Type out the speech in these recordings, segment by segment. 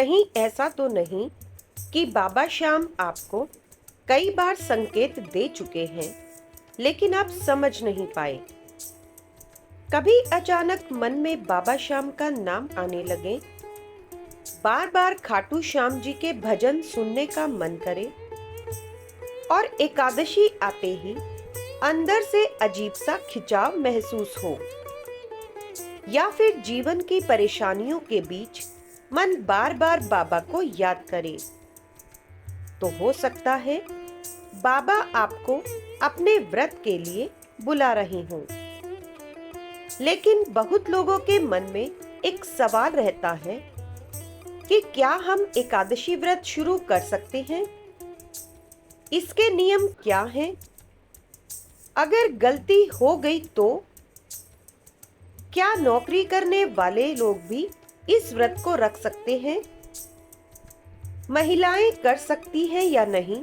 कहीं ऐसा तो नहीं कि बाबा श्याम आपको कई बार संकेत दे चुके हैं, लेकिन आप समझ नहीं पाए। कभी अचानक मन में बाबा श्याम का नाम आने लगे, बार बार खाटू श्याम जी के भजन सुनने का मन करे और एकादशी आते ही अंदर से अजीब सा खिंचाव महसूस हो, या फिर जीवन की परेशानियों के बीच मन बार बार बाबा को याद करे, तो हो सकता है बाबा आपको अपने व्रत के लिए बुला रहे हों। लेकिन बहुत लोगों के मन में एक सवाल रहता है कि क्या हम एकादशी व्रत शुरू कर सकते हैं? इसके नियम क्या हैं? अगर गलती हो गई तो क्या नौकरी करने वाले लोग भी इस व्रत को रख सकते हैं? महिलाएं कर सकती हैं या नहीं?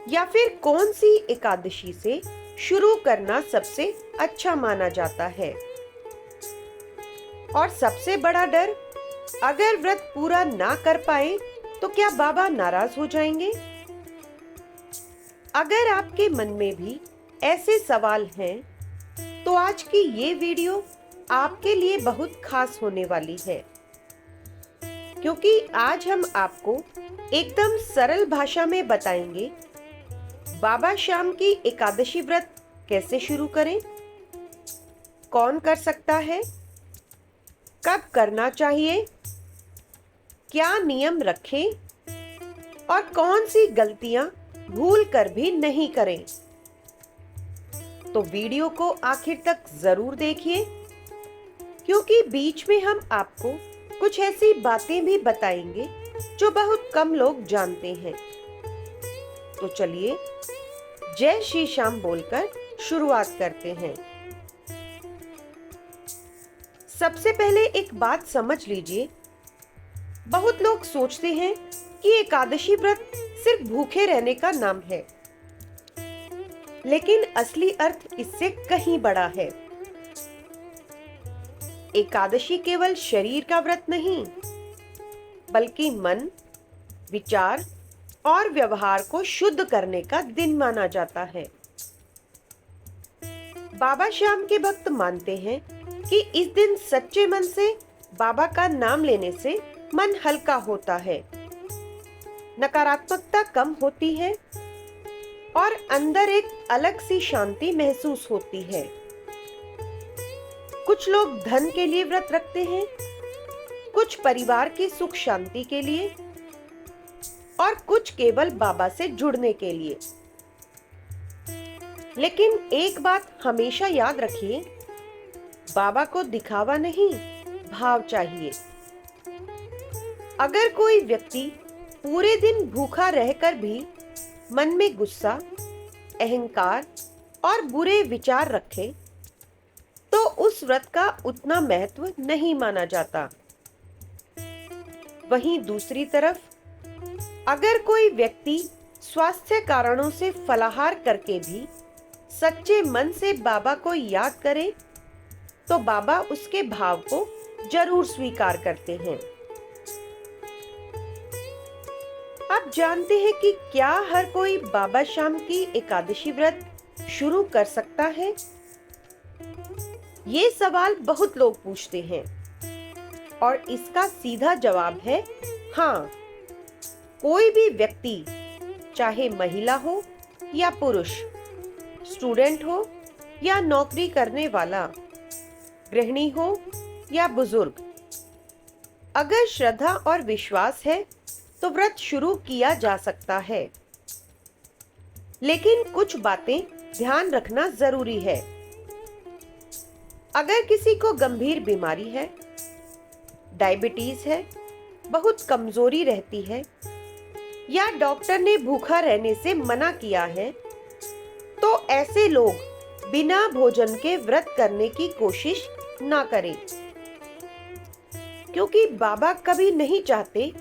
या फिर कौन सी एकादशी से शुरू करना सबसे अच्छा माना जाता है? और सबसे बड़ा डर, अगर व्रत पूरा ना कर पाए तो क्या बाबा नाराज हो जाएंगे? अगर आपके मन में भी ऐसे सवाल हैं, तो आज की ये वीडियो आपके लिए बहुत खास होने वाली है, क्योंकि आज हम आपको एकदम सरल भाषा में बताएंगे बाबा श्याम की एकादशी व्रत कैसे शुरू करें, कौन कर सकता है, कब करना चाहिए, क्या नियम रखें और कौन सी गलतियां भूल कर भी नहीं करें। तो वीडियो को आखिर तक जरूर देखिए, क्योंकि बीच में हम आपको कुछ ऐसी बातें भी बताएंगे जो बहुत कम लोग जानते हैं। तो चलिए जय श्री श्याम बोलकर शुरुआत करते हैं। सबसे पहले एक बात समझ लीजिए, बहुत लोग सोचते हैं कि एकादशी व्रत सिर्फ भूखे रहने का नाम है, लेकिन असली अर्थ इससे कहीं बड़ा है। एकादशी केवल शरीर का व्रत नहीं, बल्कि मन, विचार और व्यवहार को शुद्ध करने का दिन माना जाता है। बाबा श्याम के भक्त मानते हैं कि इस दिन सच्चे मन से बाबा का नाम लेने से मन हल्का होता है, नकारात्मकता कम होती है और अंदर एक अलग सी शांति महसूस होती है। कुछ लोग धन के लिए व्रत रखते हैं, कुछ परिवार की सुख शांति के लिए और कुछ केवल बाबा से जुड़ने के लिए। लेकिन एक बात हमेशा याद रखिए, बाबा को दिखावा नहीं, भाव चाहिए। अगर कोई व्यक्ति पूरे दिन भूखा रहकर भी मन में गुस्सा, अहंकार और बुरे विचार रखे, तो उस व्रत का उतना महत्व नहीं माना जाता। वहीं दूसरी तरफ, अगर कोई व्यक्ति स्वास्थ्य कारणों से फलाहार करके भी सच्चे मन से बाबा को याद करे, तो बाबा उसके भाव को जरूर स्वीकार करते हैं। आप जानते हैं कि क्या हर कोई बाबा श्याम की एकादशी व्रत शुरू कर सकता है? ये सवाल बहुत लोग पूछते हैं और इसका सीधा जवाब है हाँ। कोई भी व्यक्ति, चाहे महिला हो या पुरुष, स्टूडेंट हो या नौकरी करने वाला, गृहिणी हो या बुजुर्ग, अगर श्रद्धा और विश्वास है तो व्रत शुरू किया जा सकता है। लेकिन कुछ बातें ध्यान रखना जरूरी है। अगर किसी को गंभीर बीमारी है, डायबिटीज है, बहुत कमजोरी रहती है या डॉक्टर ने भूखा रहने से मना किया है, तो ऐसे लोग बिना भोजन के व्रत करने की कोशिश ना करें, क्योंकि बाबा कभी नहीं चाहते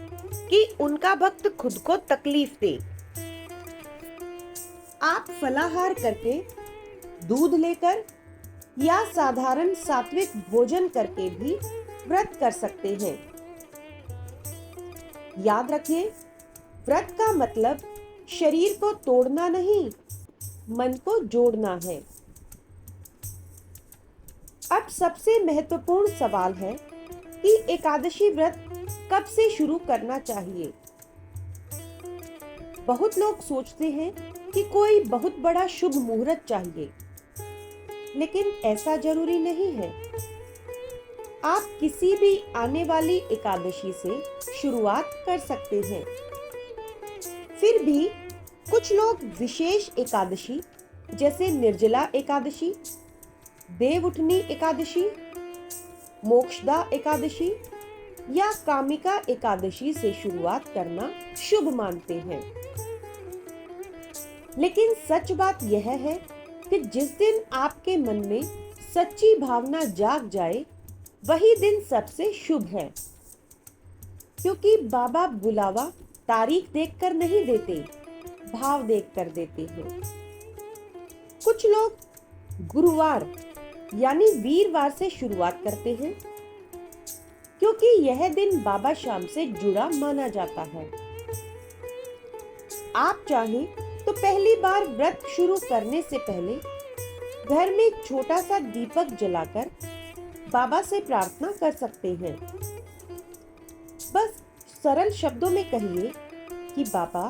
कि उनका भक्त खुद को तकलीफ दे। आप फलाहार करके, दूध लेकर या साधारण सात्विक भोजन करके भी व्रत कर सकते हैं। याद रखिए, व्रत का मतलब शरीर को तोड़ना नहीं, मन को जोड़ना है। अब सबसे महत्वपूर्ण सवाल है कि एकादशी व्रत कब से शुरू करना चाहिए। बहुत लोग सोचते हैं कि कोई बहुत बड़ा शुभ मुहूर्त चाहिए, लेकिन ऐसा जरूरी नहीं है। आप किसी भी आने वाली एकादशी से शुरुआत कर सकते हैं। फिर भी कुछ लोग विशेष एकादशी जैसे निर्जला एकादशी, देवउठनी एकादशी, मोक्षदा एकादशी या कामिका एकादशी से शुरुआत करना शुभ मानते हैं। लेकिन सच बात यह है कि जिस दिन आपके मन में सच्ची भावना जाग जाए, वही दिन सबसे शुभ है। क्योंकि बाबा बुलावा तारीख देखकर नहीं देते, भाव देखकर देते हैं। कुछ लोग गुरुवार यानी वीरवार से शुरुआत करते हैं, क्योंकि यह दिन बाबा श्याम से जुड़ा माना जाता है। आप चाहें तो पहली बार व्रत शुरू करने से पहले घर में एक छोटा सा दीपक जलाकर बाबा से प्रार्थना कर सकते हैं। बस सरल शब्दों में कहिए कि बाबा,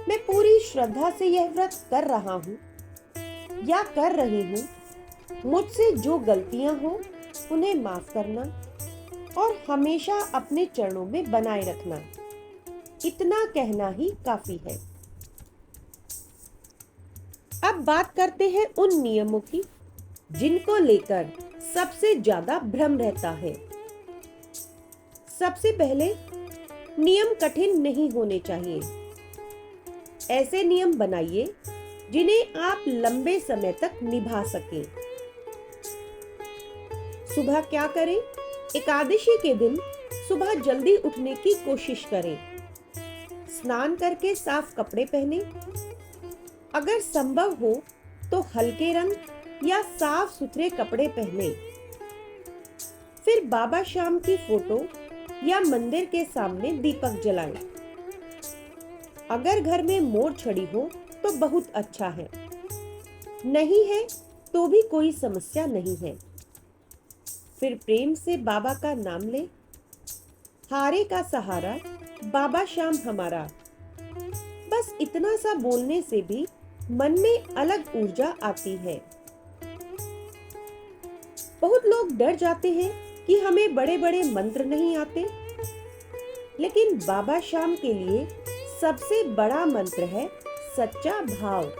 मैं पूरी श्रद्धा से यह व्रत कर रहा हूँ या कर रही हूँ। मुझसे जो गलतियां हो उन्हें माफ करना और हमेशा अपने चरणों में बनाए रखना। इतना कहना ही काफी है। अब बात करते हैं उन नियमों की जिनको लेकर सबसे ज्यादा भ्रम रहता है। सबसे पहले, नियम कठिन नहीं होने चाहिए। ऐसे नियम बनाइए जिन्हें आप लंबे समय तक निभा सकें। सुबह क्या करें? एकादशी के दिन सुबह जल्दी उठने की कोशिश करें। स्नान करके साफ कपड़े पहने। अगर संभव हो तो हल्के रंग या साफ सुथरे कपड़े पहने। फिर बाबा श्याम की फोटो या मंदिर के सामने दीपक जलाएं। अगर घर में मोर छड़ी हो तो बहुत अच्छा है, नहीं है तो भी कोई समस्या नहीं है। फिर प्रेम से बाबा का नाम ले। हारे का सहारा बाबा श्याम हमारा। बस इतना सा बोलने से भी मन में अलग ऊर्जा आती है। बहुत लोग डर जाते हैं कि हमें बड़े बड़े मंत्र नहीं आते, लेकिन बाबा श्याम के लिए सबसे बड़ा मंत्र है सच्चा भाव।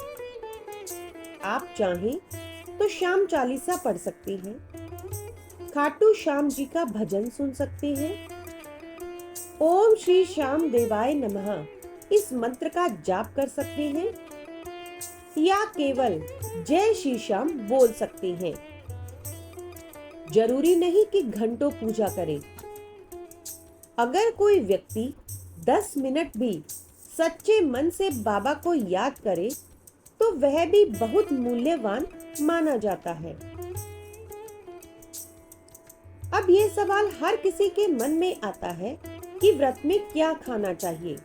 आप चाहें तो श्याम चालीसा पढ़ सकते हैं, खाटू श्याम जी का भजन सुन सकते हैं, ओम श्री श्याम देवाय नमः इस मंत्र का जाप कर सकते हैं या केवल जय श्री श्याम बोल सकते हैं। जरूरी नहीं कि घंटों पूजा करें। अगर कोई व्यक्ति 10 मिनट भी सच्चे मन से बाबा को याद करे तो वह भी बहुत मूल्यवान माना जाता है। अब यह सवाल हर किसी के मन में आता है कि व्रत में क्या खाना चाहिए।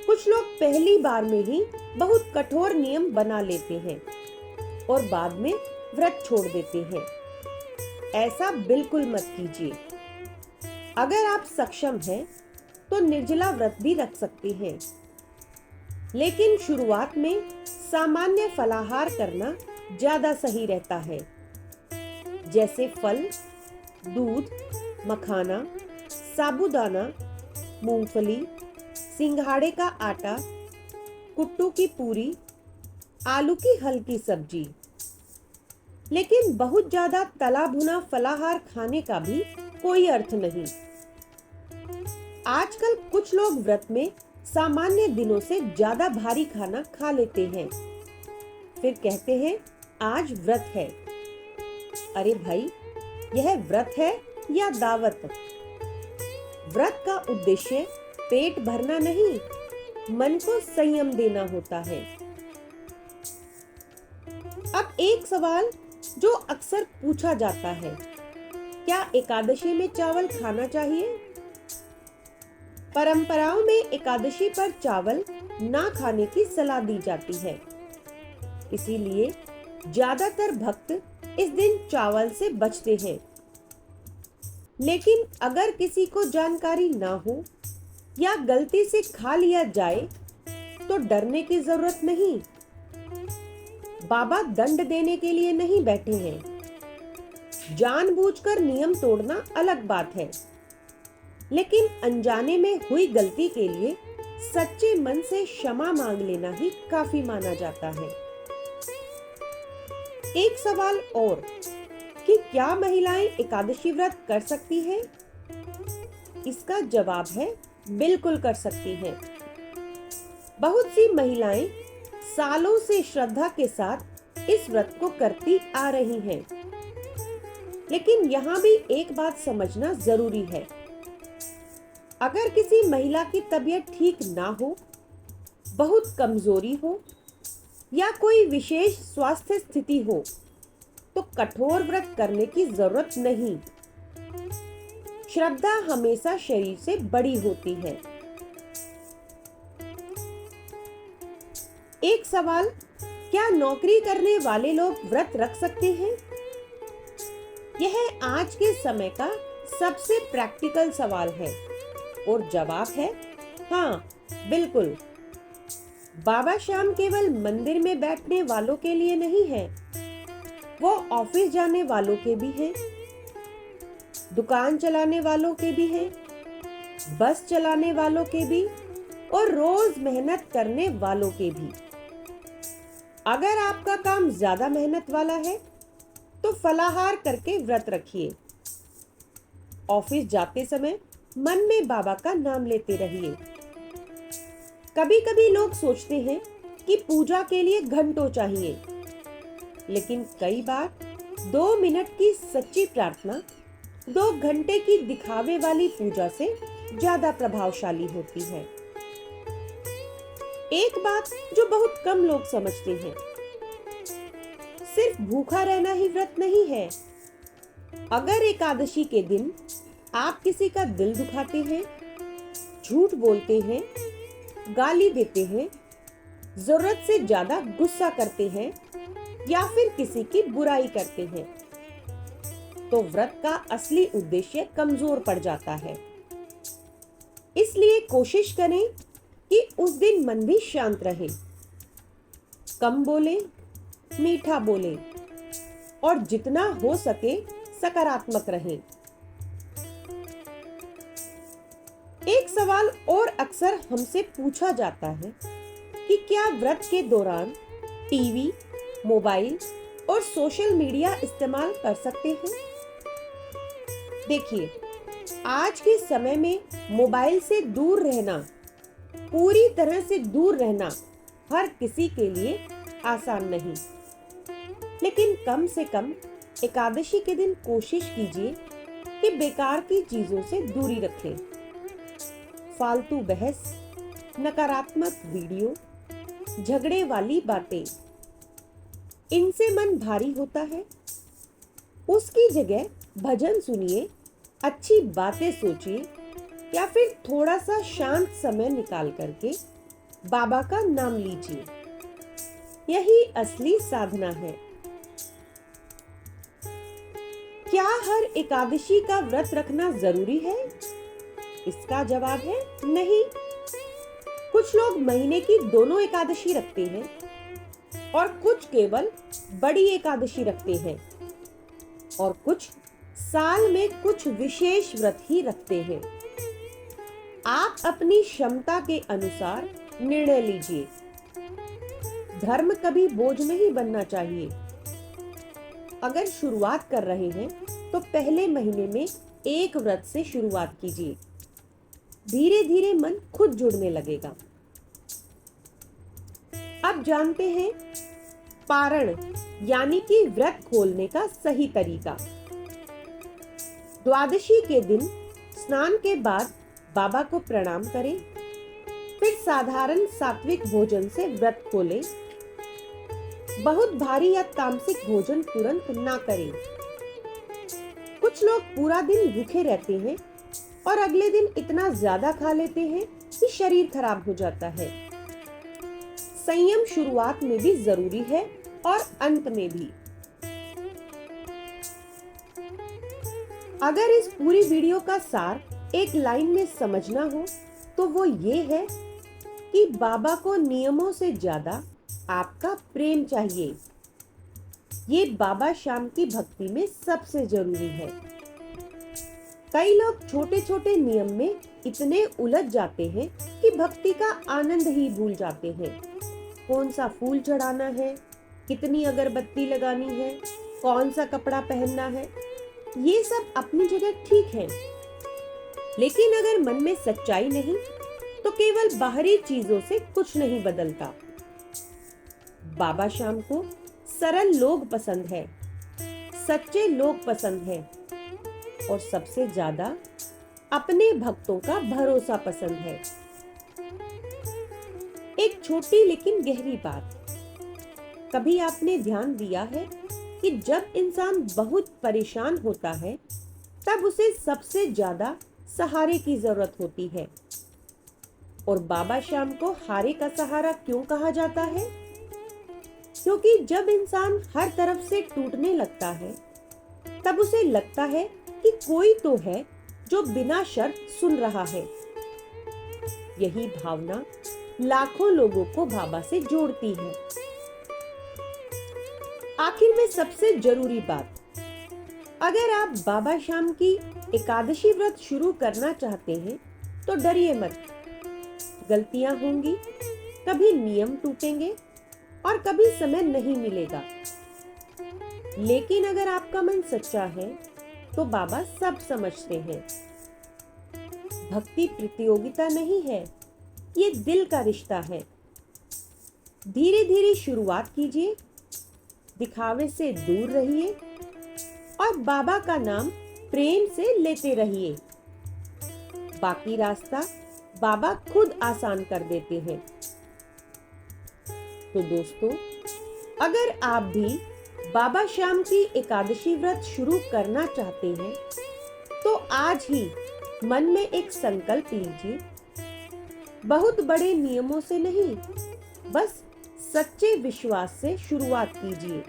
कुछ लोग पहली बार में ही बहुत कठोर नियम बना लेते हैं और बाद में व्रत छोड़ देते हैं। ऐसा बिल्कुल मत कीजिए। अगर आप सक्षम हैं तो निर्जला व्रत भी रख सकते हैं, लेकिन शुरुआत में सामान्य फलाहार करना ज्यादा सही रहता है, जैसे फल, दूध, मखाना, साबूदाना, मूंगफली, सिंघाड़े का आटा, कुट्टू की पूरी, आलू की हल्की सब्जी। लेकिन बहुत ज्यादा तला भुना फलाहार खाने का भी कोई अर्थ नहीं। आजकल कुछ लोग व्रत में सामान्य दिनों से ज्यादा भारी खाना खा लेते हैं, फिर कहते हैं आज व्रत है। अरे भाई, यह व्रत है या दावत? व्रत का उद्देश्य पेट भरना नहीं, मन को संयम देना होता है। अब एक सवाल जो अक्सर पूछा जाता है, क्या एकादशी में चावल खाना चाहिए? परंपराओं में एकादशी पर चावल ना खाने की सलाह दी जाती है। इसीलिए ज्यादातर भक्त इस दिन चावल से बचते हैं। लेकिन अगर किसी को जानकारी ना हो या गलती से खा लिया जाए तो डरने की जरूरत नहीं। बाबा दंड देने के लिए नहीं बैठे हैं। जानबूझकर नियम तोड़ना अलग बात है, लेकिन अनजाने में हुई गलती के लिए सच्चे मन से क्षमा मांग लेना ही काफी माना जाता है। एक सवाल और कि क्या महिलाएं एकादशी व्रत कर सकती हैं? इसका जवाब है बिल्कुल कर सकती हैं। बहुत सी महिलाएं सालों से श्रद्धा के साथ इस व्रत को करती आ रही हैं। लेकिन यहाँ भी एक बात समझना जरूरी है। अगर किसी महिला की तबीयत ठीक ना हो, बहुत कमजोरी हो या कोई विशेष स्वास्थ्य स्थिति हो तो कठोर व्रत करने की जरूरत नहीं। श्रद्धा हमेशा शरीर से बड़ी होती है। एक सवाल, क्या नौकरी करने वाले लोग व्रत रख सकते हैं? यह आज के समय का सबसे प्रैक्टिकल सवाल है और जवाब है हाँ, बिल्कुल। बाबा श्याम केवल मंदिर में बैठने वालों के लिए नहीं है, वो ऑफिस जाने वालों के भी हैं, दुकान चलाने वालों के भी हैं, बस चलाने वालों के भी और रोज मेहनत करने वालों के भी। अगर आपका काम ज्यादा मेहनत वाला है तो फलाहार करके व्रत रखिए। ऑफिस जाते समय मन में बाबा का नाम लेते रहिए। कभी कभी लोग सोचते हैं कि पूजा के लिए घंटों चाहिए, लेकिन कई बार 2 मिनट की सच्ची प्रार्थना 2 घंटे की दिखावे वाली पूजा से ज्यादा प्रभावशाली होती है। एक बात जो बहुत कम लोग समझते हैं, सिर्फ भूखा रहना ही व्रत नहीं है। अगर एकादशी के दिन आप किसी का दिल दुखाते हैं, झूठ बोलते हैं, गाली देते हैं, जरूरत से ज्यादा गुस्सा करते हैं या फिर किसी की बुराई करते हैं, तो व्रत का असली उद्देश्य कमजोर पड़ जाता है। इसलिए कोशिश करें कि उस दिन मन भी शांत रहे, कम बोले, मीठा बोले और जितना हो सके सकारात्मक रहें। एक सवाल और अक्सर हमसे पूछा जाता है कि क्या व्रत के दौरान टीवी, मोबाइल और सोशल मीडिया इस्तेमाल कर सकते हैं? देखिए, आज के समय में मोबाइल से दूर रहना, पूरी तरह से दूर रहना हर किसी के लिए आसान नहीं, लेकिन कम से कम एकादशी के दिन कोशिश कीजिए कि बेकार की चीजों से दूरी रखें। फालतू बहस, नकारात्मक वीडियो, झगड़े वाली बातें, इनसे मन भारी होता है। उसकी जगह भजन सुनिए, अच्छी बातें सोचिए या फिर थोड़ा सा शांत समय निकाल करके बाबा का नाम लीजिए। यही असली साधना है। क्या हर एकादशी का व्रत रखना जरूरी है? इसका जवाब है नहीं। कुछ लोग महीने की दोनों एकादशी रखते हैं और कुछ केवल बड़ी एकादशी रखते हैं और कुछ साल में कुछ विशेष व्रत ही रखते हैं। आप अपनी क्षमता के अनुसार निर्णय लीजिए। धर्म कभी बोझ नहीं बनना चाहिए। अगर शुरुआत कर रहे हैं तो पहले महीने में एक व्रत से शुरुआत कीजिए। धीरे धीरे मन खुद जुड़ने लगेगा। अब जानते हैं पारण यानी कि व्रत खोलने का सही तरीका। द्वादशी के दिन स्नान के बाद बाबा को प्रणाम करें, फिर साधारण सात्विक भोजन से व्रत खोलें। बहुत भारी या तामसिक भोजन तुरंत ना करें। कुछ लोग पूरा दिन भूखे रहते हैं और अगले दिन इतना ज्यादा खा लेते हैं कि शरीर खराब हो जाता है। संयम शुरुआत में भी जरूरी है और अंत में भी। अगर इस पूरी वीडियो का सार एक लाइन में समझना हो तो वो ये है कि बाबा को नियमों से ज्यादा आपका प्रेम चाहिए। ये बाबा श्याम की भक्ति में सबसे जरूरी है। कई लोग छोटे छोटे नियम में इतने उलझ जाते हैं कि भक्ति का आनंद ही भूल जाते हैं। कौन सा फूल चढ़ाना है, कितनी अगरबत्ती लगानी है, कौन सा कपड़ा पहनना है, ये सब अपनी जगह ठीक है, लेकिन अगर मन में सच्चाई नहीं तो केवल बाहरी चीजों से कुछ नहीं बदलता। बाबा श्याम को सरल लोग पसंद है, सच्चे लोग पसंद है और सबसे ज्यादा अपने भक्तों का भरोसा पसंद है। एक छोटी लेकिन गहरी बात, कभी आपने ध्यान दिया है कि जब इंसान बहुत परेशान होता है तब उसे सबसे ज्यादा सहारे की जरूरत होती है। और बाबा श्याम को हारे का सहारा क्यों कहा जाता है? क्योंकि जब इंसान हर तरफ से टूटने लगता है तब उसे लगता है कि कोई तो है जो बिना शर्त सुन रहा है। यही भावना लाखों लोगों को बाबा से जोड़ती है। आखिर में सबसे जरूरी बात, अगर आप बाबा श्याम की एकादशी व्रत शुरू करना चाहते हैं तो डरिए मत। गलतियां होंगी, कभी नियम टूटेंगे और कभी समय नहीं मिलेगा, लेकिन अगर आपका मन सच्चा है तो बाबा सब समझते हैं। भक्ति प्रतियोगिता नहीं है, ये दिल का रिश्ता है। धीरे धीरे शुरुआत कीजिए, दिखावे से दूर रहिए और बाबा का नाम प्रेम से लेते रहिए। बाकी रास्ता बाबा खुद आसान कर देते हैं। तो दोस्तों, अगर आप भी बाबा श्याम की एकादशी व्रत शुरू करना चाहते हैं तो आज ही मन में एक संकल्प लीजिए। बहुत बड़े नियमों से नहीं, बस सच्चे विश्वास से शुरुआत कीजिए।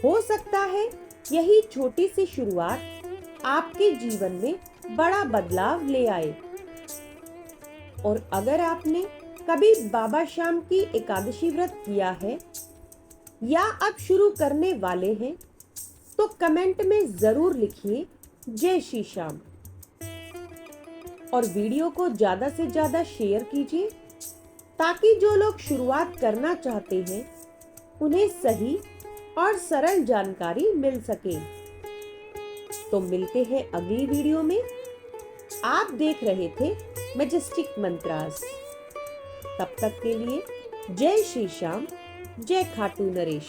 हो सकता है यही छोटी सी शुरुआत आपके जीवन में बड़ा बदलाव ले आए। और अगर आपने कभी बाबा श्याम की एकादशी व्रत किया है या अब शुरू करने वाले हैं तो कमेंट में जरूर लिखिए जय श्री श्याम। और वीडियो को ज्यादा से ज्यादा शेयर कीजिए ताकि जो लोग शुरुआत करना चाहते हैं उन्हें सही और सरल जानकारी मिल सके। तो मिलते हैं अगली वीडियो में। आप देख रहे थे मैजेस्टिक मंत्रास। तब तक के लिए जय श्री श्याम, जय खाटू नरेश।